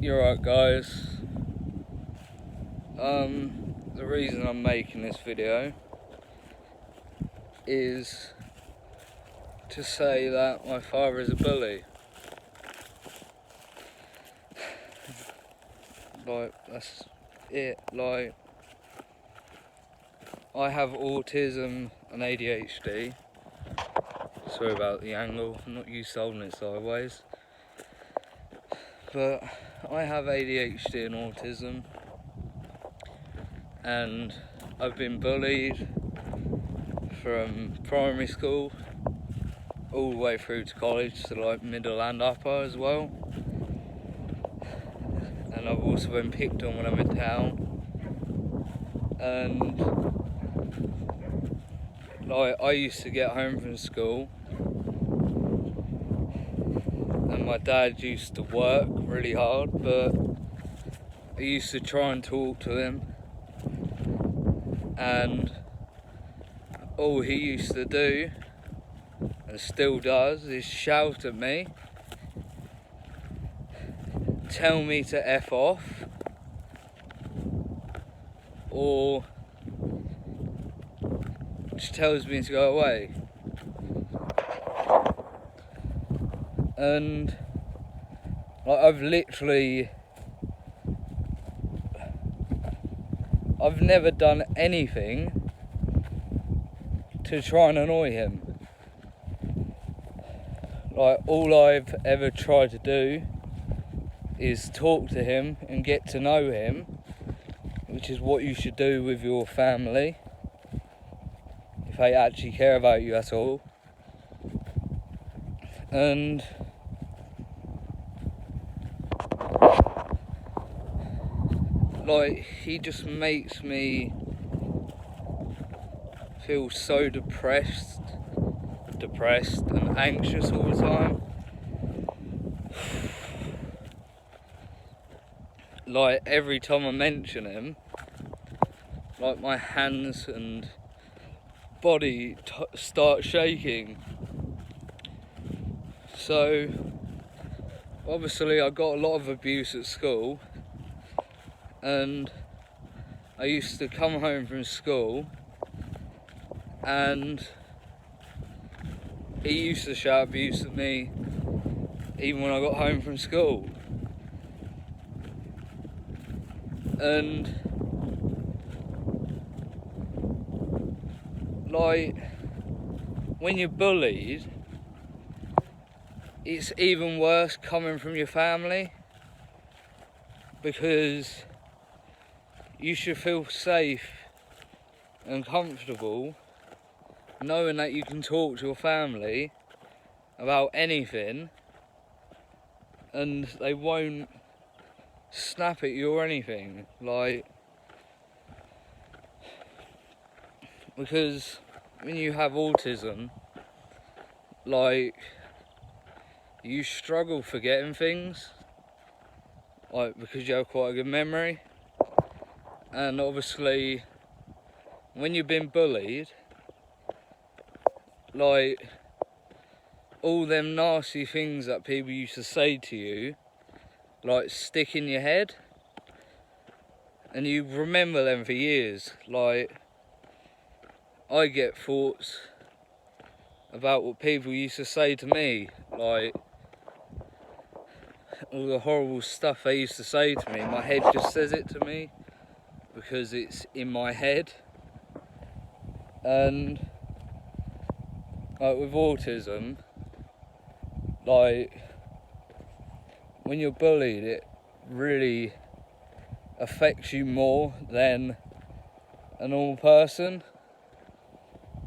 You're right, guys. The reason I'm making this video is to say that my father is a bully. Like, that's it. Like, I have autism and ADHD. Sorry about the angle, I'm not used to holding it sideways. But I have ADHD and autism, and I've been bullied from primary school all the way through to college, to like middle and upper as well. And I've also been picked on when I'm in town. And like, I used to get home from school and my dad used to work really hard, but I used to try and talk to him, and all he used to do, and still does, is shout at me, tell me to F off, or just tells me to go away. And like, I've never done anything to try and annoy him. Like, all I've ever tried to do is talk to him and get to know him, which is what you should do with your family if they actually care about you at all. And like, he just makes me feel so depressed and anxious all the time. Like, every time I mention him, like, my hands and body start shaking. So obviously I got a lot of abuse at school, and I used to come home from school and he used to shout abuse at me even when I got home from school. And like, when you're bullied, it's even worse coming from your family, because you should feel safe and comfortable knowing that you can talk to your family about anything and they won't snap at you or anything. Like, because when you have autism, like, you struggle forgetting things, like, because you have quite a good memory. And obviously when you've been bullied, like, all them nasty things that people used to say to you, like, stick in your head and you remember them for years. Like, I get thoughts about what people used to say to me, like all the horrible stuff they used to say to me. My head just says it to me because it's in my head. And like, with autism, like, when you're bullied, it really affects you more than a normal person,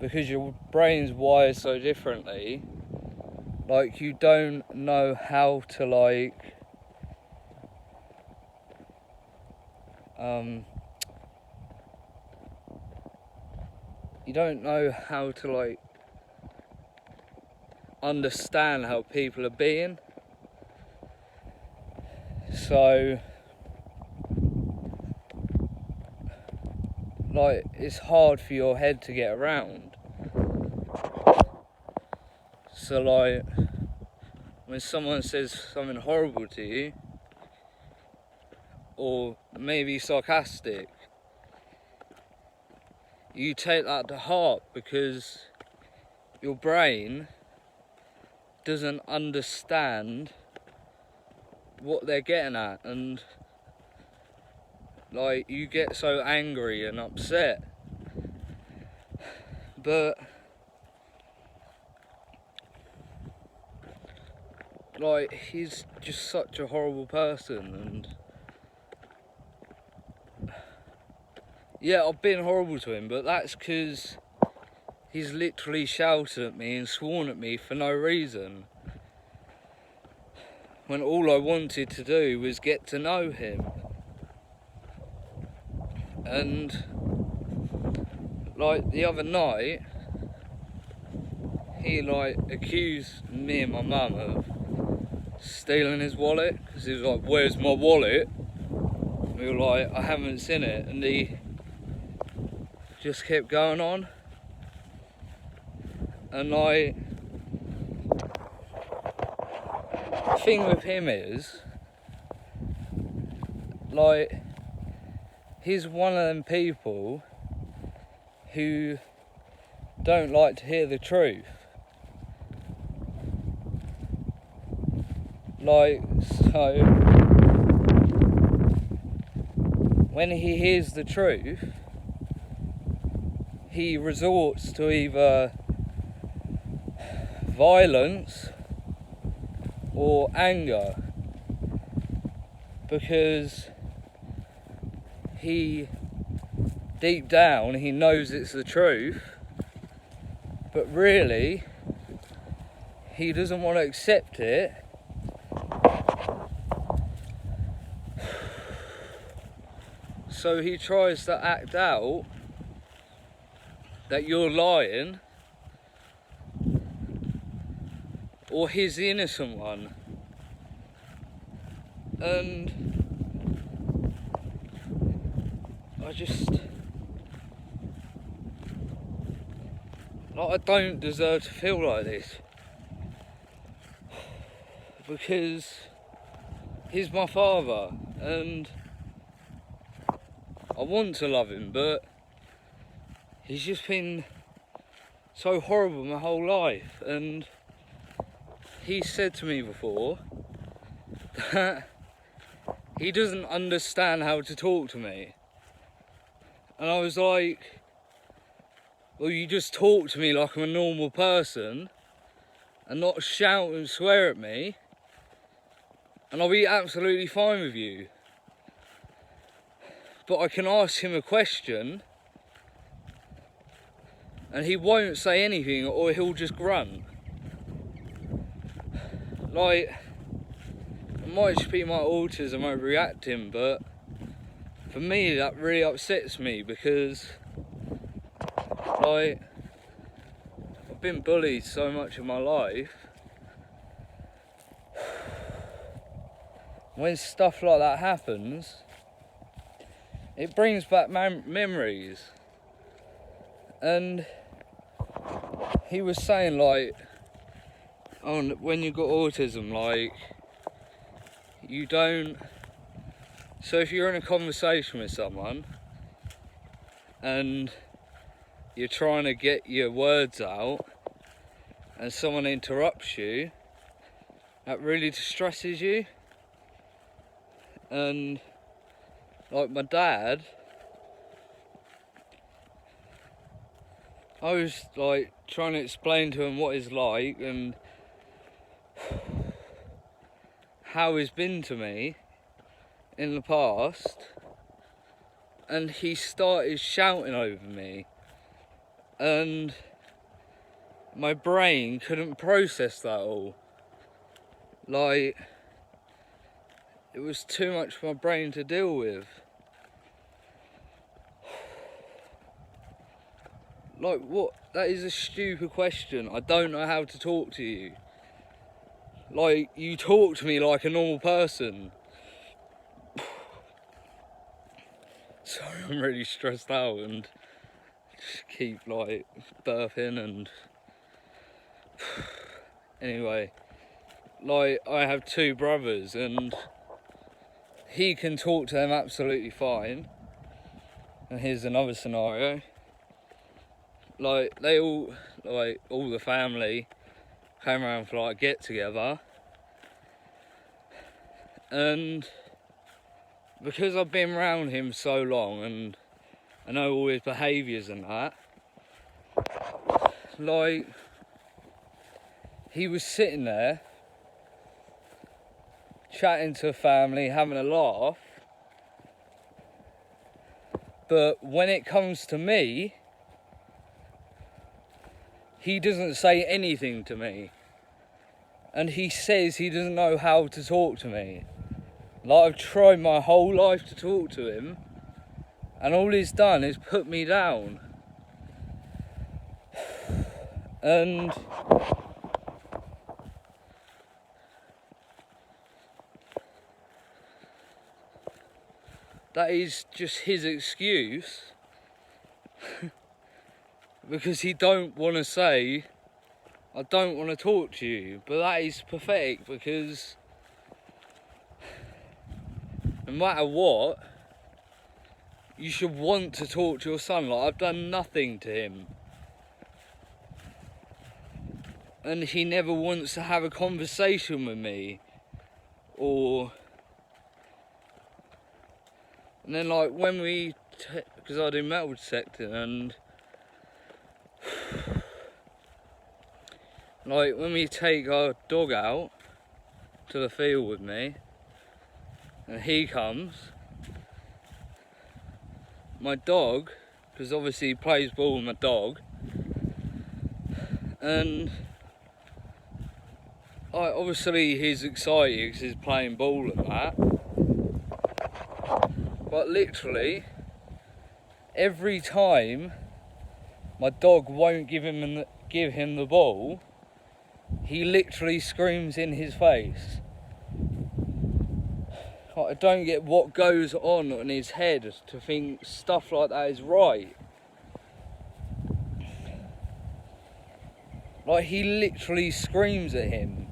because your brain's wired so differently. Like, you don't know how to, like, you don't know how to, like, understand how people are being. So like, it's hard for your head to get around. So like, when someone says something horrible to you, or maybe sarcastic, you take that to heart because your brain doesn't understand what they're getting at, and like you get so angry and upset. But like, he's just such a horrible person, and yeah, I've been horrible to him, but that's because he's literally shouted at me and sworn at me for no reason, when all I wanted to do was get to know him. And like the other night, he like accused me and my mum of stealing his wallet, because he was like, "Where's my wallet?" We were like, "I haven't seen it," and he just kept going on. And like, the thing with him is, like, he's one of them people who don't like to hear the truth. Like, so when he hears the truth, he resorts to either violence or anger, because he, deep down, he knows it's the truth, but really he doesn't want to accept it. So he tries to act out that you're lying, or he's the innocent one. And I just, like, I don't deserve to feel like this, because he's my father and I want to love him, but he's just been so horrible my whole life. And he said to me before that he doesn't understand how to talk to me. And I was like, well, you just talk to me like I'm a normal person and not shout and swear at me, and I'll be absolutely fine with you. But I can ask him a question and he won't say anything, or he'll just grunt. Like, it might just be my autism overreacting, but for me that really upsets me, because like, I've been bullied so much in my life. When stuff like that happens, it brings back memories. And he was saying, like, oh, when you've got autism, like, you don't, so if you're in a conversation with someone and you're trying to get your words out and someone interrupts you, that really distresses you. And like my dad, I was like trying to explain to him what he's like and how he's been to me in the past, and he started shouting over me, and my brain couldn't process that all. Like, it was too much for my brain to deal with. Like, what? That is a stupid question. I don't know how to talk to you. Like, you talk to me like a normal person. Sorry, I'm really stressed out and just keep like burping and anyway, like, I have two brothers, and he can talk to them absolutely fine. And here's another scenario. Like, they all, like, all the family came around for, like, a get-together. And because I've been around him so long and I know all his behaviours and that, like, he was sitting there chatting to family, having a laugh, but when it comes to me, he doesn't say anything to me, and he says he doesn't know how to talk to me. Like, I've tried my whole life to talk to him, and all he's done is put me down. And that is just his excuse because he don't want to say, I don't want to talk to you. But that is pathetic, because no matter what, you should want to talk to your son. Like, I've done nothing to him, and he never wants to have a conversation with me. And then, like, when we, because I do metal detecting, and like, when we take our dog out to the field with me, and he comes, my dog, because obviously he plays ball with my dog, and obviously he's excited because he's playing ball and that, but literally every time my dog won't give him the ball, he literally screams in his face. Like, I don't get what goes on in his head to think stuff like that is right. Like, he literally screams at him.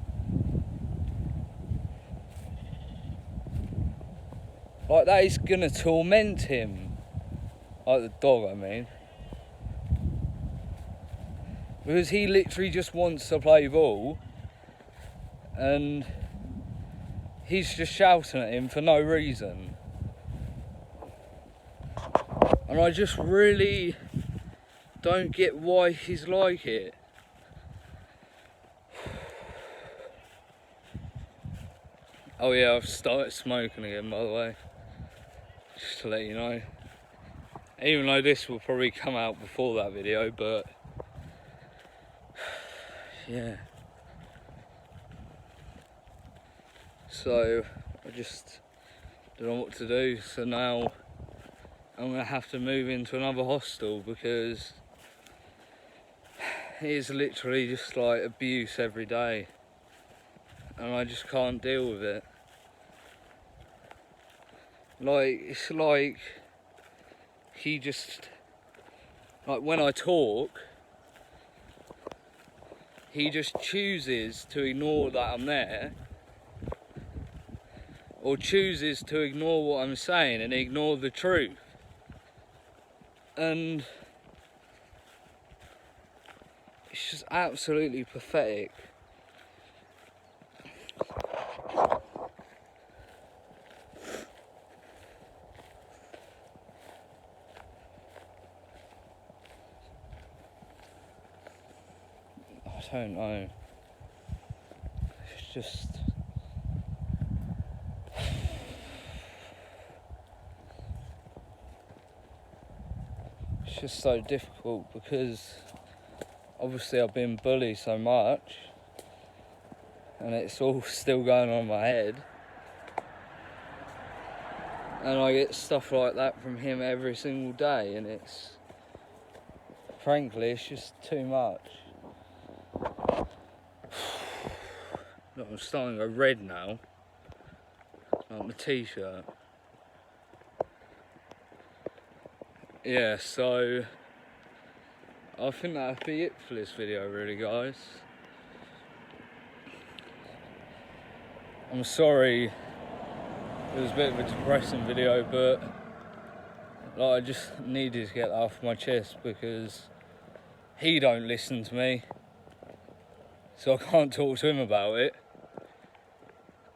Like, that is gonna torment him. Like, the dog, I mean. Because he literally just wants to play ball, and he's just shouting at him for no reason. And I just really don't get why he's like it. Oh yeah, I've started smoking again, by the way. Just to let you know. Even though this will probably come out before that video, but yeah. So I just don't know what to do. So now I'm gonna have to move into another hostel, because it is literally just like abuse every day, and I just can't deal with it. Like, it's like he just, like, when I talk, he just chooses to ignore that I'm there, or chooses to ignore what I'm saying and ignore the truth. And it's just absolutely pathetic. I don't know. It's just, it's just so difficult, because obviously I've been bullied so much, and it's all still going on in my head, and I get stuff like that from him every single day, and it's, frankly, it's just too much. Look, I'm starting to go red now, like my t-shirt. Yeah, so I think that'll be it for this video, really, guys. I'm sorry It was a bit of a depressing video, but like, I just needed to get that off my chest because he don't listen to me, so I can't talk to him about it.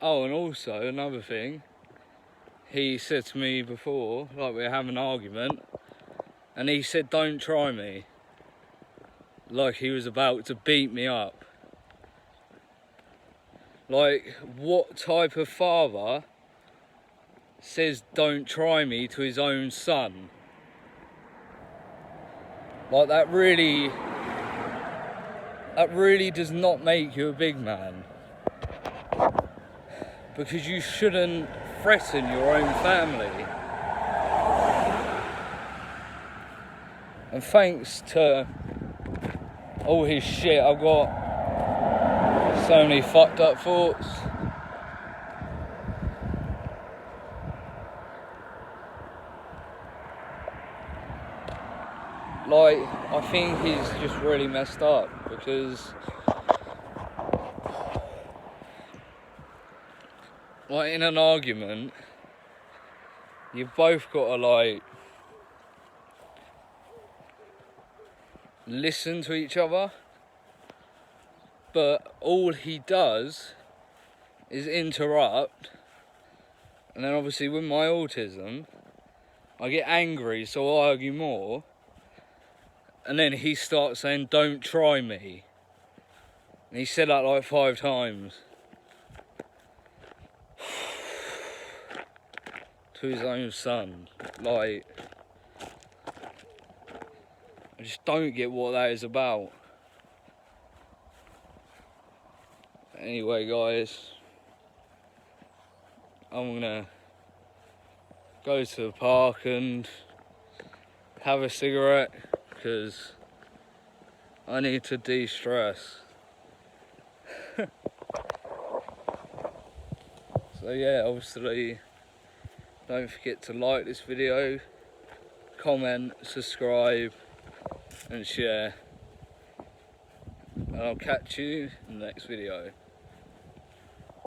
Oh, and also another thing, he said to me before, like, we were having an argument, and he said, "Don't try me," like he was about to beat me up. Like, what type of father says "don't try me" to his own son? Like, that really does not make you a big man, because you shouldn't threaten your own family. And thanks to all his shit, I've got so many fucked up thoughts. Like, I think he's just really messed up, because like, in an argument, you've both got to, like, listen to each other, but all he does is interrupt. And then obviously with my autism, I get angry, so I argue more, and then he starts saying "don't try me," and he said that like 5 times to his own son. Like, I just don't get what that is about. Anyway, guys, I'm gonna go to the park and have a cigarette, because I need to de-stress. So yeah, obviously, don't forget to like this video, comment, subscribe and share, and I'll catch you in the next video.